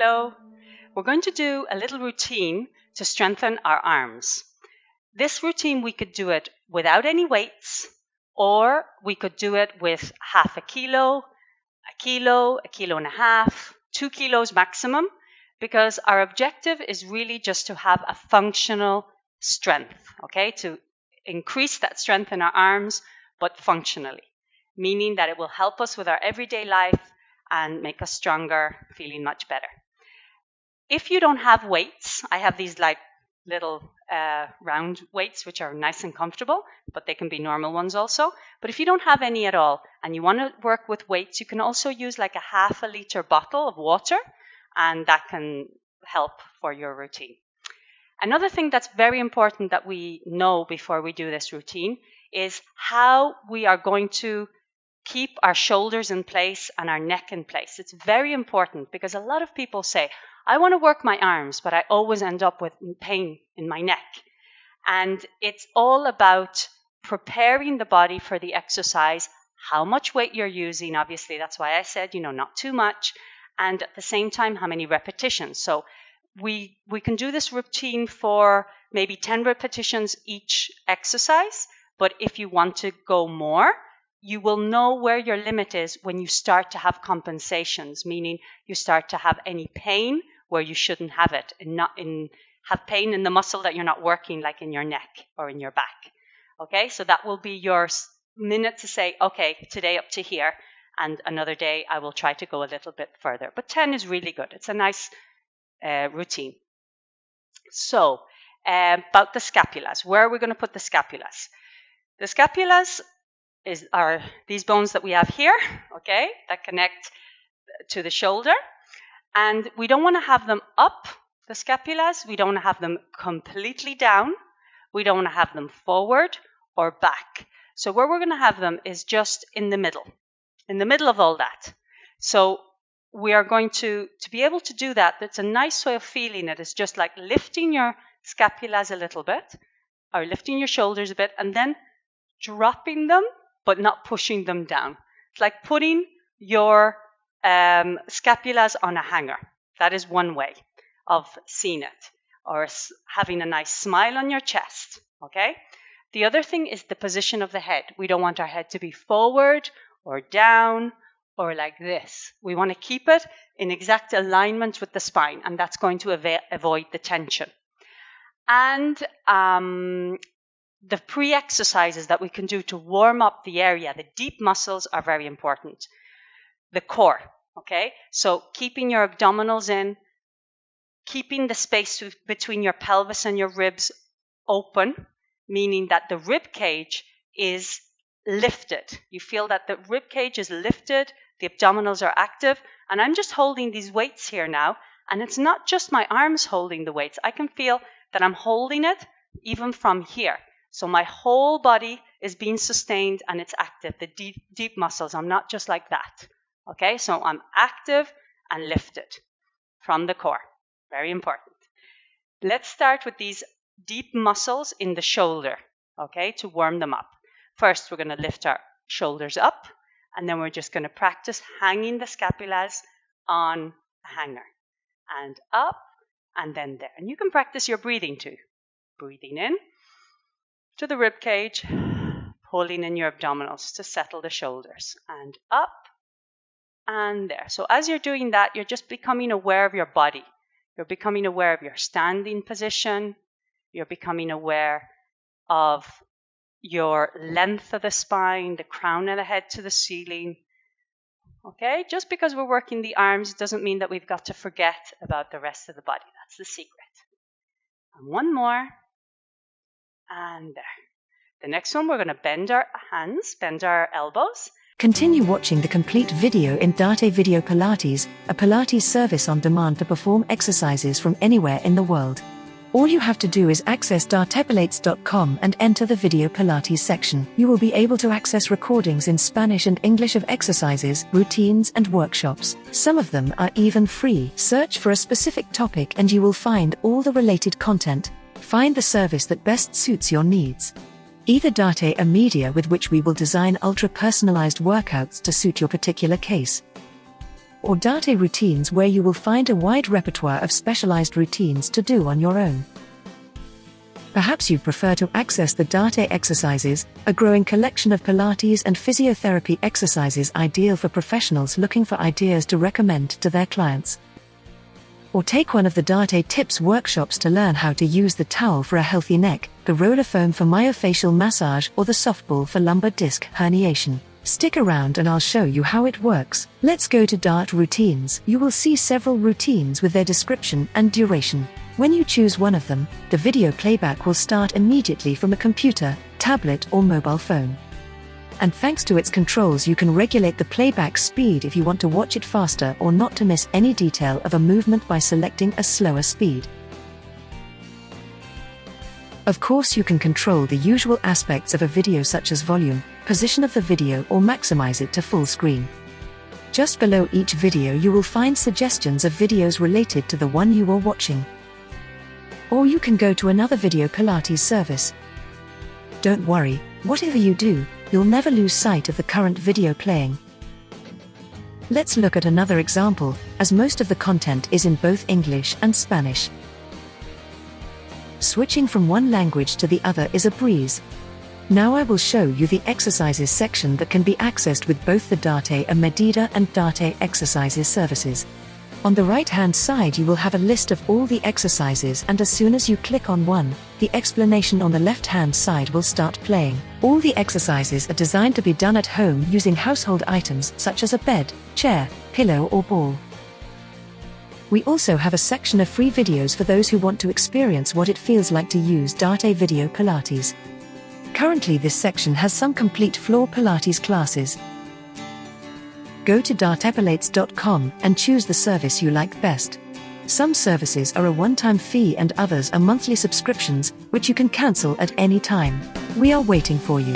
Hello. We're going to do a little routine to strengthen our arms. This routine, we could do it without any weights, or we could do it with half a kilo, a kilo and a half, 2 kilos maximum, because our objective is really just to have a functional strength, okay? To increase that strength in our arms, but functionally, meaning that it will help us with our everyday life and make us stronger, feeling much better. If you don't have weights, I have these like little round weights which are nice and comfortable, but they can be normal ones also. But if you don't have any at all and you want to work with weights, you can also use like a half a liter bottle of water, and that can help for your routine. Another thing that's very important that we know before we do this routine is how we are going to keep our shoulders in place and our neck in place. It's very important because a lot of people say, I want to work my arms, but I always end up with pain in my neck. And it's all about preparing the body for the exercise, how much weight you're using. Obviously, that's why I said, not too much. And at the same time, how many repetitions. So we can do this routine for maybe 10 repetitions each exercise. But if you want to go more, you will know where your limit is when you start to have compensations, meaning you start to have any pain where you shouldn't have it, and have pain in the muscle that you're not working, like in your neck or in your back. Okay, so that will be your minute to say, okay, today up to here, and another day I will try to go a little bit further. But 10 is really good. It's a nice routine. So about the scapulas, where are we going to put the scapulas? The scapulas are these bones that we have here, okay, that connect to the shoulder. And we don't want to have them up, the scapulas. We don't want to have them completely down. We don't want to have them forward or back. So where we're going to have them is just in the middle of all that. So we are going to be able to do that. That's a nice way of feeling it. It's just like lifting your scapulas a little bit, or lifting your shoulders a bit, and then dropping them, but not pushing them down. It's like putting your scapulas on a hanger. That is one way of seeing it, or having a nice smile on your chest, okay? The other thing is the position of the head. We don't want our head to be forward or down or like this. We want to keep it in exact alignment with the spine, and that's going to avoid the tension. And the pre-exercises that we can do to warm up the area, the deep muscles, are very important. The core, okay? So keeping your abdominals in, keeping the space between your pelvis and your ribs open, meaning that the rib cage is lifted. You feel that the rib cage is lifted, the abdominals are active, and I'm just holding these weights here now, and it's not just my arms holding the weights. I can feel that I'm holding it even from here. So my whole body is being sustained and it's active, the deep muscles. I'm not just like that. Okay, so I'm active and lifted from the core. Very important. Let's start with these deep muscles in the shoulder, okay, to warm them up. First, we're going to lift our shoulders up, and then we're just going to practice hanging the scapulas on a hanger. And up, and then there. And you can practice your breathing too. Breathing in to the rib cage, pulling in your abdominals to settle the shoulders, and up and there. So as you're doing that, you're just becoming aware of your body. You're becoming aware of your standing position. You're becoming aware of your length of the spine, the crown of the head to the ceiling. Okay, just because we're working the arms doesn't mean that we've got to forget about the rest of the body. That's the secret. And one more. And there. The next one, we're going to bend our hands, bend our elbows. Continue watching the complete video in DARTE Video-Pilates, a Pilates service on demand to perform exercises from anywhere in the world. All you have to do is access dartepilates.com and enter the Video Pilates section. You will be able to access recordings in Spanish and English of exercises, routines, and workshops. Some of them are even free. Search for a specific topic and you will find all the related content. Find the service that best suits your needs. Either DARTE a media with which we will design ultra-personalized workouts to suit your particular case. or DARTE Routines, where you will find a wide repertoire of specialized routines to do on your own. Perhaps you'd prefer to access the DARTE Exercises, a growing collection of Pilates and physiotherapy exercises ideal for professionals looking for ideas to recommend to their clients. Or take one of the DARTE Tips workshops to learn how to use the towel for a healthy neck, the roller foam for myofascial massage, or the softball for lumbar disc herniation. Stick around and I'll show you how it works. Let's go to DARTE Routines. You will see several routines with their description and duration. When you choose one of them, the video playback will start immediately from a computer, tablet, or mobile phone. And thanks to its controls, you can regulate the playback speed if you want to watch it faster or not to miss any detail of a movement by selecting a slower speed. Of course, you can control the usual aspects of a video such as volume, position of the video, or maximize it to full screen. Just below each video you will find suggestions of videos related to the one you are watching. Or you can go to another video Pilates service. Don't worry, whatever you do, you'll never lose sight of the current video playing. Let's look at another example, as most of the content is in both English and Spanish. Switching from one language to the other is a breeze. Now I will show you the exercises section that can be accessed with both the DARTE Medida and DARTE Exercises services. On the right-hand side you will have a list of all the exercises, and as soon as you click on one, the explanation on the left-hand side will start playing. All the exercises are designed to be done at home using household items such as a bed, chair, pillow, or ball. We also have a section of free videos for those who want to experience what it feels like to use DARTE Video-Pilates. Currently this section has some complete floor Pilates classes. Go to dartepilates.com and choose the service you like best. Some services are a one-time fee and others are monthly subscriptions, which you can cancel at any time. We are waiting for you.